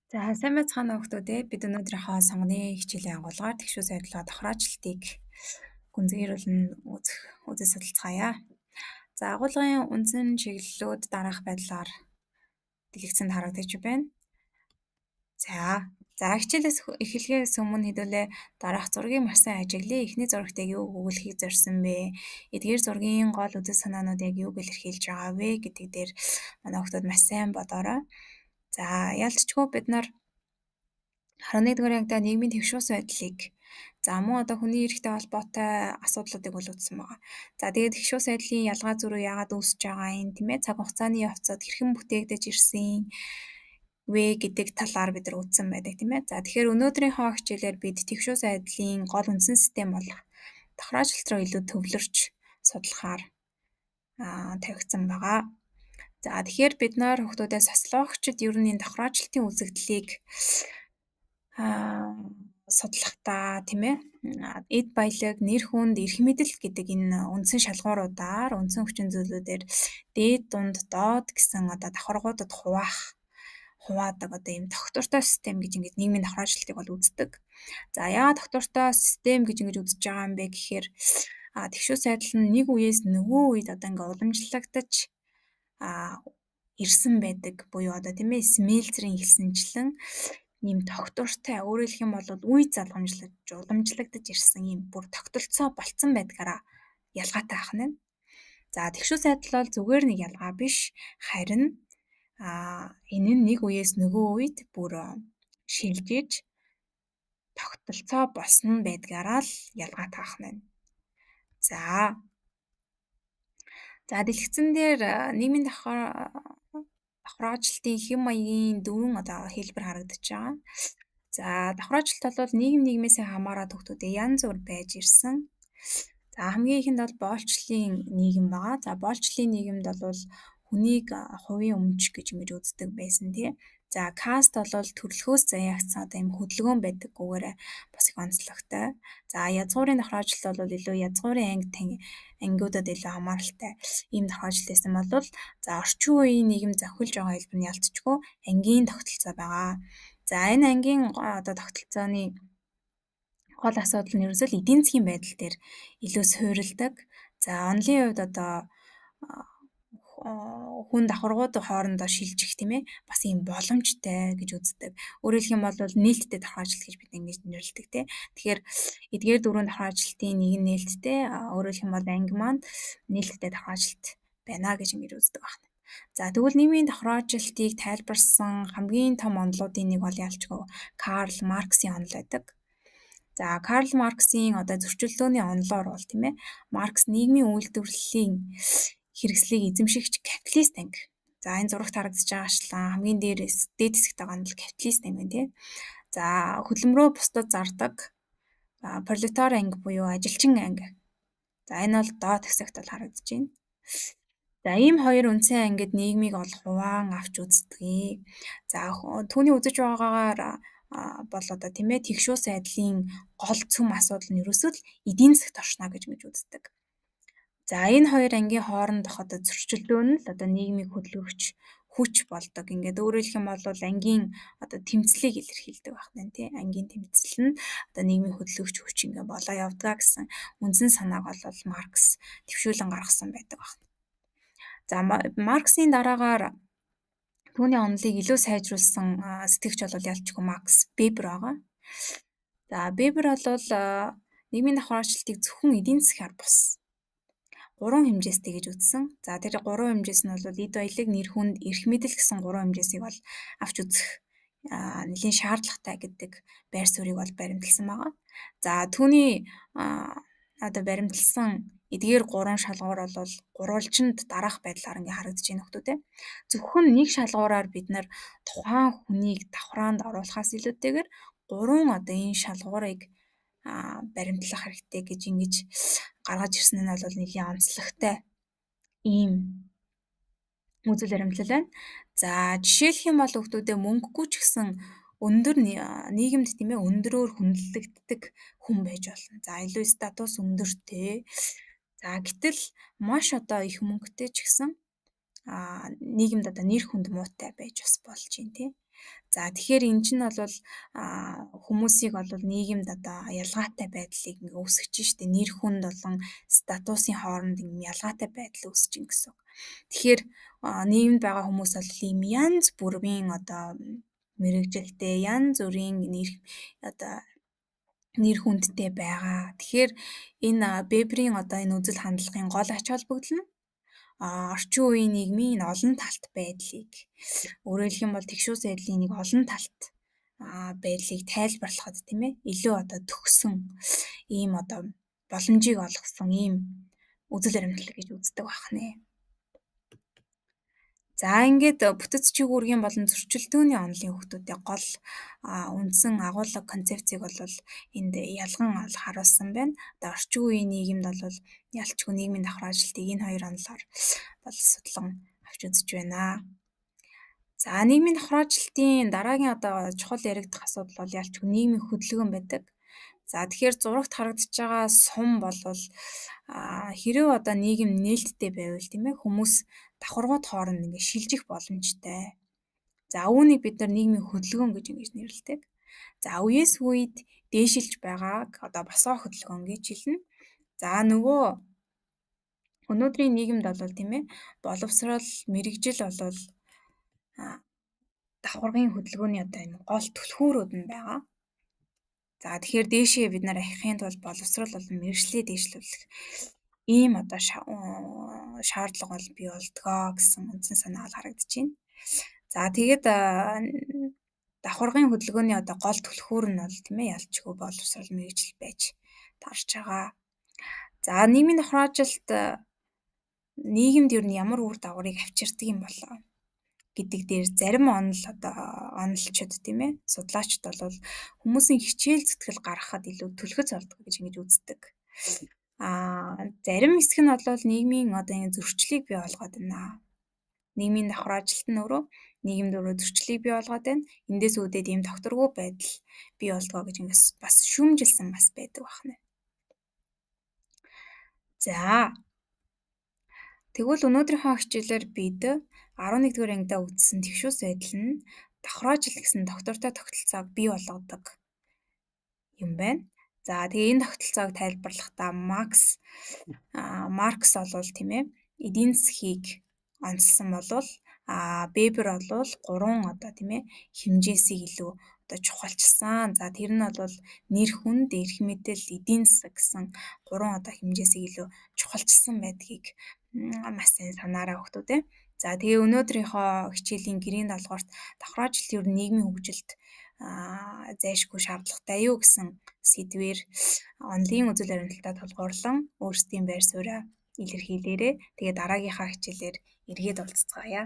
За сайн байцгаана уу хүмүүс ээ. Бид өнөөдрийнхөө сонгоны хичээлийн агуулгаар тэгшүү сайдлаа тохироолчлтыг гүнзгийрүүлэн үзэж судалцгаая. За агуулгын үндсэн чиглэлүүд дараах байдлаар дэлгэцэнд харагдаж байна. За хичээлээс эхлэхээс өмнө хэдүүлээ дараах зургийг маш сайн ажиглая. Эхний зурагт яг юу өгүүлэхийг зорьсон бэ? Эдгээр зургийн гол үзэл санаанууд яг юуг илэрхийлж байгаа вэ гэдэг дээр манай хүмүүс маш сайн бодоорой. За ялцчгүй бид нар 11-р ангидаа нийгмийн тэгшүүс байдлыг мөн одоо хүний эрхтэй холбоотой асуудлуудыг бол үзсэн байгаа. За тэгээд тэгшүүс байдлын ялгаа зөрүү яагаад үүсэж байгаа юм тийм ээ цаг хугацааны явцад хэрхэн бүтээгдэж ирсэн вэ гэдэг талаар бид нар үзсэн байдаг тийм ээ. За тэгэхээр өнөөдрийнхөө хичээлээр бид тэгшүүс байдлын гол үндсэн систем болох тохироолчлт руу илүү төвлөрч судлахаар тавигдсан байгаа. За тэгэхээр бид нар хүмүүсээс социологчид ер нь энэ тохироолчлтын үзэгдлийг судлахдаа тийм ээ эд баялаг, нэр хүнд, эрх мэдэл гэдэг энэ үндсэн шалгууруудаар үндсэн хүчин зүйлүүдээр дээд, дунд, доод гэсэн одоо давхаргуудад хуваадаг одоо ийм тогтвортой систем гэж ингэж нийгмийн тохироолчлтыг бол үздэг. За яагаад тогтвортой систем гэж ингэж үзэж байгаа юм бэ гэхээр тэгшүүс сайдл нь нэг үеэс нөгөө үед одоо ингээ уламжлагдаж ирсэн байдаг буюу одоо тийм ээ Смельцерийн хэлсэнчлэн ийм тогтвортой өөрөөр хэлэх юм бол үе уламжлагдаж ирсэн ийм бүр тогтолцоо болцсон байдгаараа ялгаатай ах нь. За тэгшүүс сайдл бол зүгээр нэг ялгаа биш харин энэ нь нэг үеэс нөгөө үед бүр шилжиж тогтолцоо болсон байдгаараа л ялгаатай ах нь. За дэлгэцэн дээр нийгмийн давхраачлалтын хэм маягийн дөрвөн одоо хэлбэр харагдаж байгаа. За давхраачлалт бол нийгмээс хамаарат хүмүүстэй янз бүр байж ирсэн. За хамгийн ихэнд бол боолчлын нийгэм байгаа. За боолчлын нийгэмд бол хүнийг хувийн өмч гэж ингэж үздэг байсан тий. За каст бол төрлөхөөс заяагцсан одоо юм хөдөлгөөн байдаггүйгээр бас их онцлогтой. За язгуурын давхраачлалт бол илүү язгуурын ангиудад илүү хамааралтай ийм давхраачлалт байсан бол за орчин үеийн нийгэм зохиолж байгаа хэлбэр нь ялцчгүй ангийн тогтолцоо байгаа. За энэ ангийн одоо тогтолцооны гол асуудал нь ерөөсөө л эдийн засгийн байдал дээр илүү суурилдаг. За онлын хувьд одоо хүн давхаргууд хоорондоо шилжих тийм ээ бас ийм боломжтой гэж үздэг. Өөрөөр хэлэх юм бол нээлттэй давхраачлалт гэж бид ингэж нэрлэдэг тий. Тэгэхээр эдгээр дөрвөн давхраачлалтын нэг нь нээлттэй өөрөөр хэлэх юм бол анги маань нээлттэй давхраачлалт байна гэж ингэж үздэг байна. За тэгвэл нийгмийн давхраачлалтыг тайлбарсан хамгийн том онолуудын нэг бол ялчгүй Карл Марксийн онол байдаг. За Карл Марксийн одоо зөрчилдөөний онолоор бол тийм ээ Маркс нийгмийн үйлдвэрлэлийн хэрэгслийг эзэмшигч капиталист анги. За энэ зурагт харагдаж байгаачлан хамгийн дээд хэсэгт байгаа нь л капиталист анги байна тий. За хөдөлмөрөө бусдад зардаг пролетар анги буюу ажилчин анги. За энэ бол доод хэсэгт бол харагдаж байна. За ийм хоёр үндсэн ангид нийгмийг ол хуваан авч үздэг. За түүний үзэж байгаагаар бол одоо тийм ээ тэгшүүс сайдлын гол цөм асуудал нь ерөөсөө л эдийн засгт оршно гэж үздэг. За энэ хоёр ангийн хоорондох одоо зөрчилдөөн нь л одоо нийгмийг хөдөлгөгч хүч болдог. Ингээд өөрөөр хэлэх юм бол ангийн одоо тэмцлийг илэрхийлдэг байна тий. Ангийн тэмцэл нь одоо нийгмийн хөдөлгөгч хүч ингээд болоо явдгаа гэсэн үндсэн санааг бол Маркс төвшүүлэн гаргасан байдаг байна. За Марксийн дараагаар түүний онолыг илүү сайжруулсан сэтгэгч бол ялчгүй Макс Вебер байгаа. За Вебер бол нийгмийн давхраачлалтыг зөвхөн эдийн засгаар бус 3 хэмжээстэй гэж үзсэн. За тэр 3 хэмжээс нь бол эд баялаг, нэр хүнд, эрх мэдэл гэсэн 3 хэмжээсийг бол авч үзэх нэлийн шаардлагатай гэдэг байр суурийг бол баримталсан байгаа. За түүний одоо баримталсан эдгээр 3 шалгуур бол гурвалжинд дараах байдлаар ингээ харагдаж байна хүмүүстээ. Зөвхөн нэг шалгуураар бид нар тухайн хүнийг давхраанд оруулахаас илүүтэйгээр 3 одоо энэ шалгуурыг баримтлах хэрэгтэй гэж ингэж гаргаж ирсэн нь бол нэлийн онцлогтой ийм үзэл баримтлал байна. За жишээлх юм бол хүмүүстээ мөнгөгүй ч гэсэн өндөр нийгэмд тийм ээ өндөрөөр хүндлэгддэг хүн байж болно. За илүү статус өндөртэй. За гэтэл маш одоо их мөнгөтэй ч гэсэн нийгэмд одоо нэр хүнд муутай байж бас болж байна тий. За тэгэхээр эн чинь болвол хүмүүсийг болвол нийгэмд одоо ялгаатай байдлыг ингээ үүсгэж штэ. Нэр хүнд болон статусын хооронд юм ялгаатай байдал үүсэж ин гэсэн үг. Тэгэхээр нийгэмд байгаа хүмүүс бол ийм янз бүрийн одоо мэрэгжилтэй янз бүрийн одоо нэр хүндтэй байгаа. Тэгэхээр энэ Веберийн одоо энэ үзэл хандлагын гол ач холбогдол нь орчин үеийн нийгмийн энэ олон талт байдлыг өөрөөр хэлэх юм бол тэгшүүс байдлын нэг олон талт байдлыг тайлбарлахад тийм ээ илүү одоо төгсөн ийм одоо боломжийг олгосон ийм үзэл баримтлал гэж үздэг байна. За ингээд бүтэц чиг үүргийн болон зөрчилдөөний онолын хүүхдүүдийн гол үндсэн агуулга концепцийг бол энд ялган харуулсан байна. Одоо орчин үеийн нийгэмд бол ялчгүй нийгмийн давхар ажилтныг энэ хоёр онолоор бол судлан авч үзэж байна. За нийгмийн давхар ажилтнын дараагийн одоо чухал яригдах асуудал бол ялчгүй нийгмийн хөдөлгөөн байдаг. За тэгэхээр зурагт харагдаж байгаа сум болвол хэрэв одоо нийгэм нээлттэй байвал тийм ээ хүмүүс давхаргууд хооронд ингээ шилжих боломжтой. За үүнийг бид нар нийгмийн хөдөлгөөн гэж ингэж нэрлэдэг. За үеэс үед дээшилж байгааг одоо босоо хөдөлгөөн гэж хэлнэ. За нөгөө өнөөдрийн нийгэмд бол тийм ээ боловсрол, мэрэгжил болвол давхаргын хөдөлгөөний одоо энэ гол түлхүүрүүд нь байгаа. За тэгэхээр дээшээ бид нар ахихын тулд боловсрол болон мэрэгжлээ дээшлүүлэх ийм одоо шаардлага бол бий болдгоо гэсэн үндсэн санаа бол харагдаж байна. За тэгээд давхаргын хөдөлгөөний одоо гол түлхүүр нь бол тийм ээ ялчгүй боловсрол мэрэгжил байж таарч байгаа. За нийгмийн давхар ажилт нийгэмд ер нь ямар үр дагаврыг авчирдаг юм болоо гэдэг дээр зарим онолчид тийм ээ судлаачид бол хүмүүсийн хичээл зүтгэл гаргахад илүү түлхэц болдог гэж ингэж үздэг. Зарим хэсэг нь бол нийгмийн одоо энэ зөрчлийг бий болгоод байна. Нийгмийн давхар ажилт нь өөрөө нийгэмд өөрөө зөрчлийг бий болгоод байна. Эндээс үүдээд ийм докторгүй байдал бий болдгоо гэж ингээс бас шүүмжилсэн бас байдаг байна. За тэгвэл өнөөдрийнхөө хичээлээр бид 11-р ангидаа үзсэн тэгшүүс байдал нь давхар ажил гэсэн доктортой тогтолцоог бий болгодог юм байна. За тэгээ энэ тогтолцоог тайлбарлахдаа Маркс олвол тийм ээ эдийн засгийг онцлсан болвол Вебер олвол 3 одоо тийм ээ хэмжээсийг илүү одоо чухалчилсан. За тэр нь бол нэр хүнд, эрх мэдэл, эдийн засаг гэсэн 3 одоо хэмжээсийг илүү чухалчилсан байдгийг маш сайн санаараа өгтөө тийм. За тэгээ өнөөдрийнхөө хичээлийн гэрийн даалгаварт давхар ажилт ер нь нийгмийн хөгжилд зайлшгүй шаардлагатай юу гэсэн сэдвээр онлын үзэл баримталтаа тулгуурлан өөрсдийн байр сууриа илэрхийлээрэй. Тэгээ дараагийнхаа хичээлээр эргээд уулзцгаая.